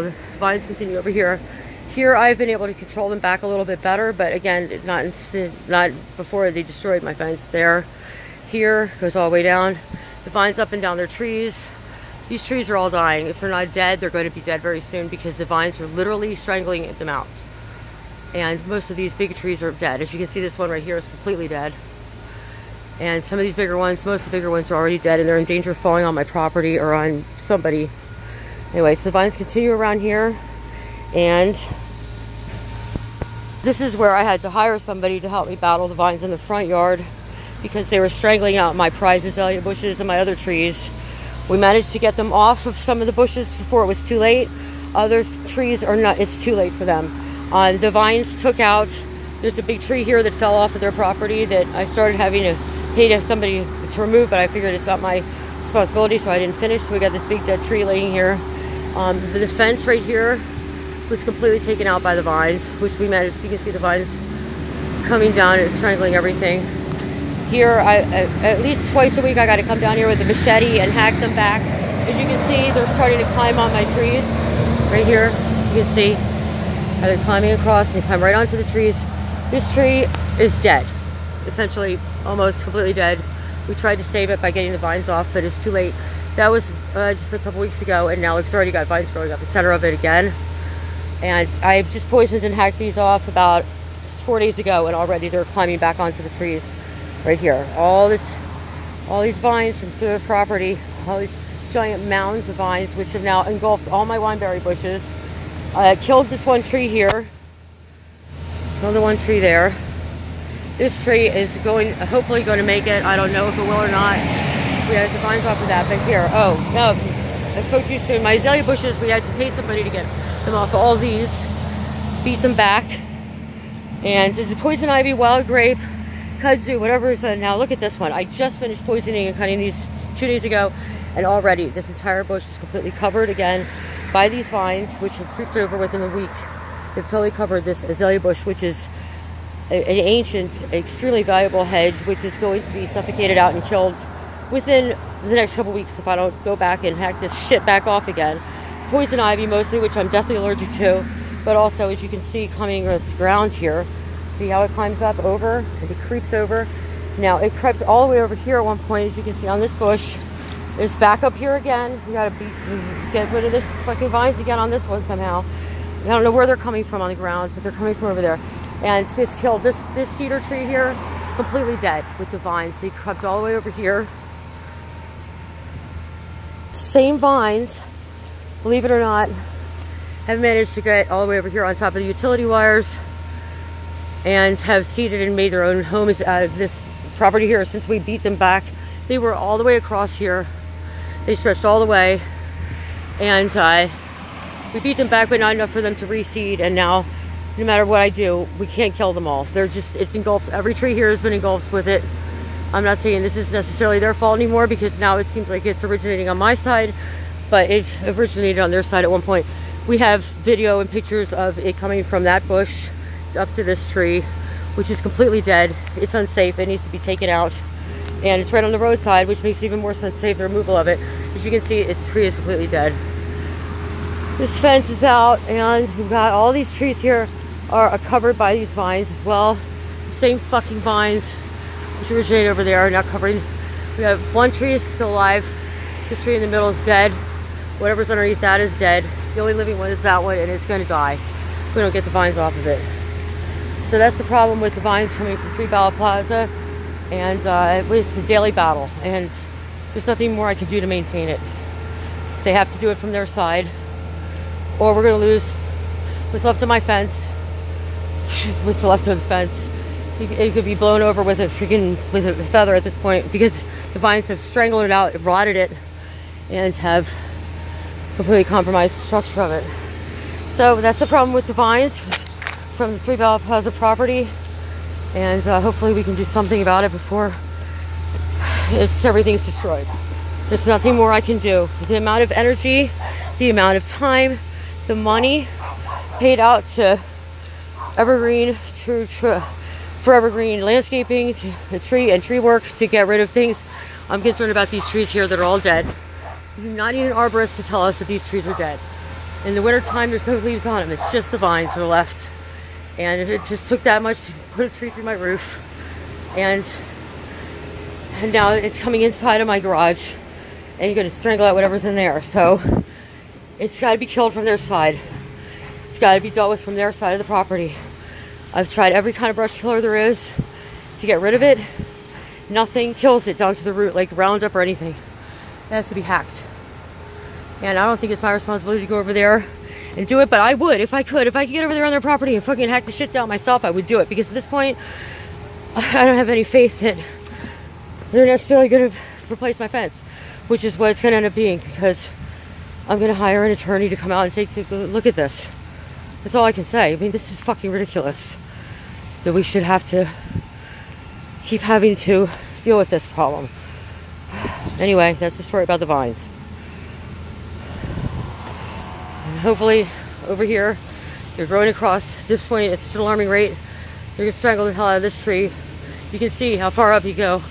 The vines continue over here. Here I've been able to control them back a little bit better, but again, not before they destroyed my fence there. Here goes all the way down. The vines up and down their trees. These trees are all dying. If they're not dead, they're going to be dead very soon because the vines are literally strangling them out. And most of these big trees are dead. As you can see, this one right here is completely dead. And some of these bigger ones, most of the bigger ones are already dead and they're in danger of falling on my property or on somebody. Anyway, so the vines continue around here. And this is where I had to hire somebody to help me battle the vines in the front yard because they were strangling out my prize azalea bushes and my other trees. We managed to get them off of some of the bushes before it was too late. Other trees are not, it's too late for them. The vines took out, there's a big tree here that fell off of their property that I started having to pay to somebody to remove, but I figured it's not my responsibility, so I didn't finish. So we got this big dead tree laying here. The fence right here was completely taken out by the vines, which we managed. You can see the vines coming down and strangling everything. Here, at least twice a week, I got to come down here with a machete and hack them back. As you can see, they're starting to climb on my trees right here. As you can see, they're climbing across. They climb right onto the trees. This tree is dead, essentially almost completely dead. We tried to save it by getting the vines off, but it's too late. That was just a couple weeks ago, and now it's already got vines growing up the center of it again. And I've just poisoned and hacked these off about 4 days ago, and already they're climbing back onto the trees right here. All these vines from through the property, all these giant mounds of vines, which have now engulfed all my wineberry bushes. I killed this one tree here. Another one tree there. This tree is hopefully going to make it. I don't know if it will or not. We had the vines off of that, but here. Oh, no, I spoke too soon. My azalea bushes, we had to pay somebody to get them off all these, beat them back. And this is poison ivy, wild grape, kudzu, whatever is now. Look at this one. I just finished poisoning and cutting these 2 days ago, and already this entire bush is completely covered again by these vines, which have creeped over within a week. They've totally covered this azalea bush, which is an ancient, extremely valuable hedge, which is going to be suffocated out and killed within the next couple weeks if I don't go back and hack this shit back off again. Poison ivy mostly, which I'm definitely allergic to, but also, as you can see, coming across the ground here. See how it climbs up over and it creeps over. Now it crept all the way over here at one point, as you can see on this bush. It's back up here again. We gotta get rid of this fucking vines again on this one somehow. I don't know where they're coming from on the ground, but they're coming from over there. And it's killed this cedar tree here, completely dead with the vines. They crept all the way over here. Same vines, believe it or not, have managed to get all the way over here on top of the utility wires and have seeded and made their own homes out of this property here since we beat them back. They were all the way across here. They stretched all the way, and we beat them back, but not enough for them to reseed. And now, no matter what I do, we can't kill them all. It's engulfed. Every tree here has been engulfed with it. I'm not saying this is necessarily their fault anymore, because now it seems like it's originating on my side, but it originated on their side at one point. We have video and pictures of it coming from that bush up to this tree, which is completely dead. It's unsafe. It needs to be taken out. And it's right on the roadside, which makes it even more unsafe, the removal of it. As you can see, its tree is completely dead. This fence is out, and we've got all these trees here are covered by these vines as well. The same fucking vines which originate over there are now covering. We have one tree is still alive. This tree in the middle is dead. Whatever's underneath that is dead. The only living one is that one, and it's going to die if we don't get the vines off of it. So that's the problem with the vines coming from 3 Bala Plaza, and it's a daily battle, and there's nothing more I can do to maintain it. They have to do it from their side, or we're going to lose what's left of my fence. What's left of the fence? It could be blown over with a feather at this point, because the vines have strangled it out, rotted it, and have completely compromised the structure of it. So that's the problem with the vines from the 3 Bala Plaza property, and hopefully we can do something about it before everything's destroyed. There's nothing more I can do. The amount of energy, the amount of time, the money paid out to Evergreen, for Evergreen landscaping, to tree work to get rid of things. I'm concerned about these trees here that are all dead. We do not need an arborist to tell us that these trees are dead. In the wintertime, there's no leaves on them. It's just the vines that are left. And it just took that much to put a tree through my roof. And now it's coming inside of my garage. And you're going to strangle out whatever's in there. So it's got to be killed from their side. It's got to be dealt with from their side of the property. I've tried every kind of brush killer there is to get rid of it. Nothing kills it down to the root, like Roundup or anything. It has to be hacked. And I don't think it's my responsibility to go over there and do it, but I would if I could. If I could get over there on their property and fucking hack the shit down myself, I would do it. Because at this point, I don't have any faith that they're necessarily going to replace my fence, which is what it's going to end up being, because I'm going to hire an attorney to come out and take a look at this. That's all I can say. I mean, this is fucking ridiculous that we should have to keep having to deal with this problem. Anyway, that's the story about the vines. And hopefully, over here, they're growing across. At this point, it's such an alarming rate. They're going to strangle the hell out of this tree. You can see how far up you go.